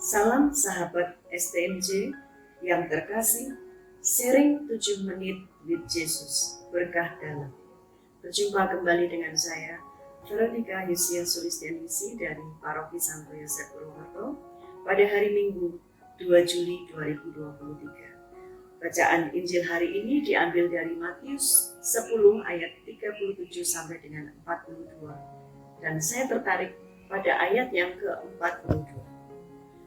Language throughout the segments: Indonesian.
Salam sahabat STMJ yang terkasih, sharing 7 menit with Jesus, berkah dalam. Berjumpa kembali dengan saya, Veronica Yusia Sulistianisi dari Paroki Santo Yosef Purwokerto pada hari Minggu 2 Juli 2023. Bacaan Injil hari ini diambil dari Matius 10 ayat 37 sampai dengan 42. Dan saya tertarik pada ayat yang ke-42.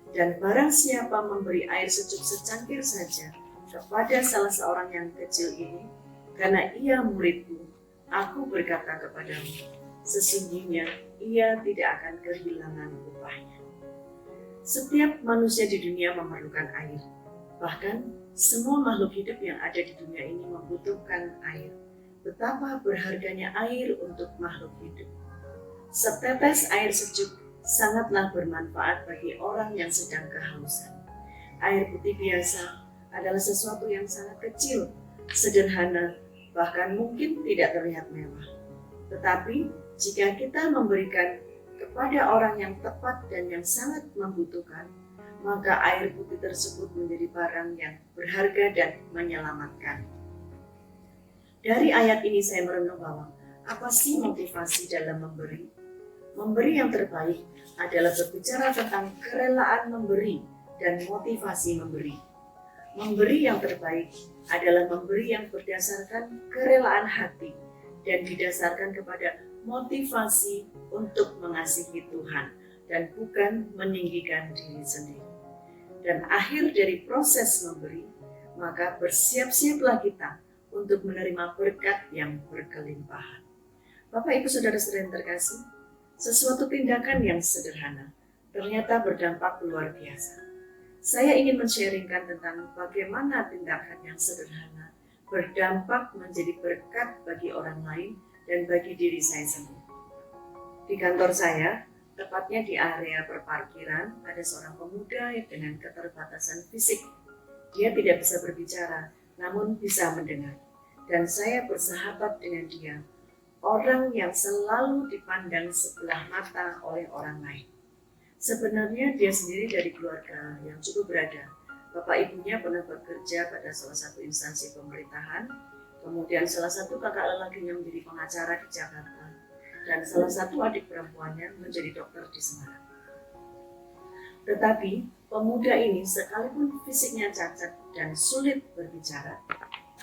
Dan barang siapa memberi air sejuk secangkir saja kepada salah seorang yang kecil ini, karena ia muridku, aku berkata kepadamu, sesungguhnya ia tidak akan kehilangan upahnya. Setiap manusia di dunia memerlukan air. Bahkan semua makhluk hidup yang ada di dunia ini membutuhkan air. Betapa berharganya air untuk makhluk hidup. Setetes air sejuk sangatlah bermanfaat bagi orang yang sedang kehausan. Air putih biasa adalah sesuatu yang sangat kecil, sederhana, bahkan mungkin tidak terlihat mewah. Tetapi jika kita memberikan kepada orang yang tepat dan yang sangat membutuhkan, maka air putih tersebut menjadi barang yang berharga dan menyelamatkan. Dari ayat ini saya merenung bahwa apa sih motivasi dalam memberi? Memberi yang terbaik adalah berbicara tentang kerelaan memberi dan motivasi memberi. Memberi yang terbaik adalah memberi yang berdasarkan kerelaan hati dan didasarkan kepada motivasi untuk mengasihi Tuhan dan bukan meninggikan diri sendiri. Dan akhir dari proses memberi, maka bersiap-siaplah kita untuk menerima berkat yang berkelimpahan. Bapak, Ibu, Saudara-saudara yang terkasih, sesuatu tindakan yang sederhana ternyata berdampak luar biasa. Saya ingin men-sharingkan tentang bagaimana tindakan yang sederhana berdampak menjadi berkat bagi orang lain dan bagi diri saya sendiri. Di kantor saya, tepatnya di area perparkiran, ada seorang pemuda dengan keterbatasan fisik. Dia tidak bisa berbicara, namun bisa mendengar. Dan saya bersahabat dengan dia, orang yang selalu dipandang sebelah mata oleh orang lain. Sebenarnya dia sendiri dari keluarga yang cukup berada. Bapak ibunya pernah bekerja pada salah satu instansi pemerintahan, kemudian salah satu kakak lelakinya menjadi pengacara di Jakarta, dan salah satu adik perempuannya menjadi dokter di Semarang. Tetapi pemuda ini sekalipun fisiknya cacat dan sulit berbicara,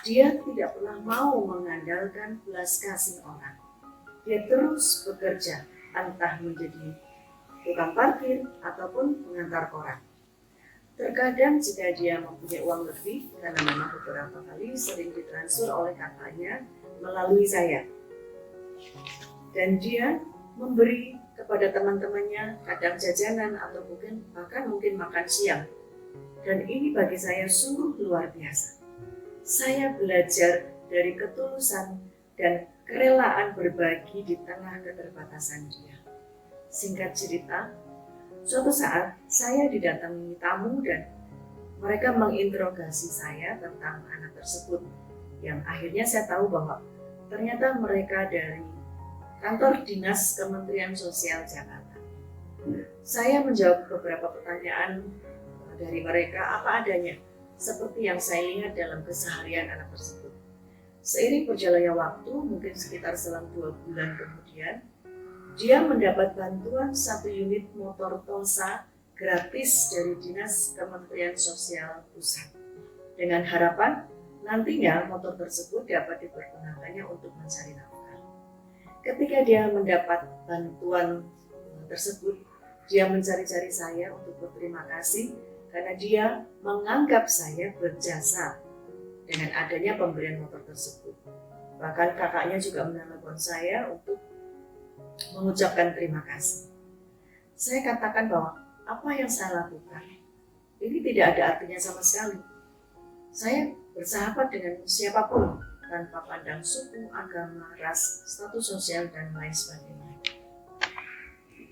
dia tidak pernah mau mengandalkan belas kasih orang. Dia terus bekerja, entah menjadi tukang parkir ataupun pengantar koran. Terkadang jika dia mempunyai uang lebih, karena memang beberapa kali sering ditransfer oleh kakaknya melalui saya. Dan dia memberi kepada teman-temannya kadang jajanan atau bahkan mungkin makan siang. Dan ini bagi saya sungguh luar biasa. Saya belajar dari ketulusan dan kerelaan berbagi di tengah keterbatasan dia. Singkat cerita, suatu saat saya didatangi tamu dan mereka menginterogasi saya tentang anak tersebut. Yang akhirnya saya tahu bahwa ternyata mereka dari kantor dinas Kementerian Sosial Jakarta. Saya menjawab beberapa pertanyaan dari mereka apa adanya, seperti yang saya lihat dalam keseharian anak tersebut. Seiring berjalannya waktu, mungkin sekitar selang 2 bulan kemudian, dia mendapat bantuan 1 unit motor Tosa gratis dari Dinas Kementerian Sosial Pusat. Dengan harapan nantinya motor tersebut dapat dipergunakannya untuk mencari nafkah. Ketika dia mendapat bantuan tersebut, dia mencari-cari saya untuk berterima kasih karena dia menganggap saya berjasa dengan adanya pemberian motor tersebut. Bahkan kakaknya juga menelepon saya untuk mengucapkan terima kasih. Saya katakan bahwa apa yang saya lakukan ini tidak ada artinya sama sekali. Saya bersahabat dengan siapapun tanpa pandang suku, agama, ras, status sosial, dan lain sebagainya.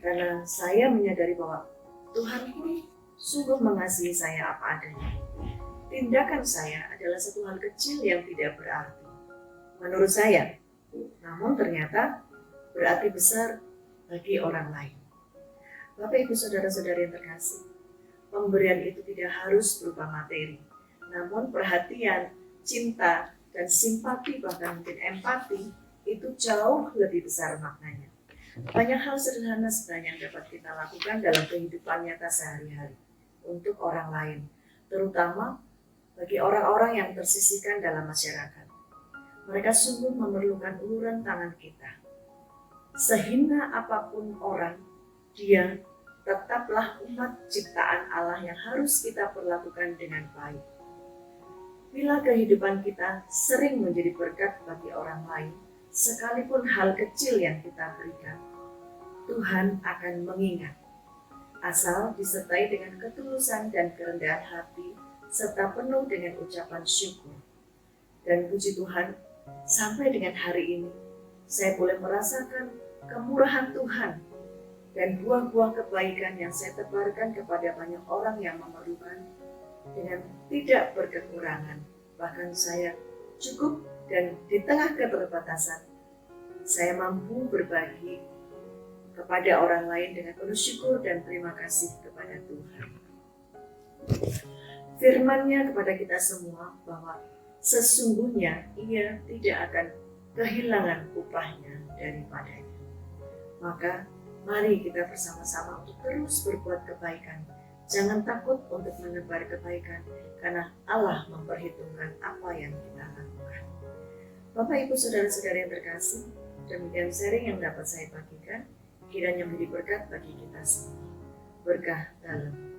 Karena saya menyadari bahwa Tuhan pun sungguh mengasihi saya apa adanya. Tindakan saya adalah satu hal kecil yang tidak berarti menurut saya, namun ternyata berarti besar bagi orang lain. Bapak, Ibu, Saudara-saudari yang terkasih, pemberian itu tidak harus berupa materi, namun perhatian, cinta, dan simpati, bahkan mungkin empati, itu jauh lebih besar maknanya. Banyak hal sederhana sebenarnya yang dapat kita lakukan dalam kehidupan nyata sehari-hari untuk orang lain, terutama bagi orang-orang yang tersisihkan dalam masyarakat. Mereka sungguh memerlukan uluran tangan kita. Sehina apapun orang, dia tetaplah umat ciptaan Allah yang harus kita perlakukan dengan baik. Bila kehidupan kita sering menjadi berkat bagi orang lain, sekalipun hal kecil yang kita berikan, Tuhan akan mengingat. Asal disertai dengan ketulusan dan kerendahan hati, serta penuh dengan ucapan syukur. Dan puji Tuhan, sampai dengan hari ini, saya boleh merasakan kemurahan Tuhan dan buah-buah kebaikan yang saya tebarkan kepada banyak orang yang memerlukan dengan tidak berkekurangan. Bahkan saya cukup, dan di tengah keterbatasan, saya mampu berbagi kepada orang lain dengan penuh syukur dan terima kasih kepada Tuhan. Firman-Nya kepada kita semua bahwa sesungguhnya Ia tidak akan kehilangan upahnya daripadanya. Maka mari kita bersama-sama untuk terus berbuat kebaikan. Jangan takut untuk menebar kebaikan, karena Allah memperhitungkan apa yang kita lakukan. Bapak, Ibu, Saudara-saudara yang terkasih, demikian sharing yang dapat saya bagikan. Kiranya menjadi berkat bagi kita semua. Berkah dalam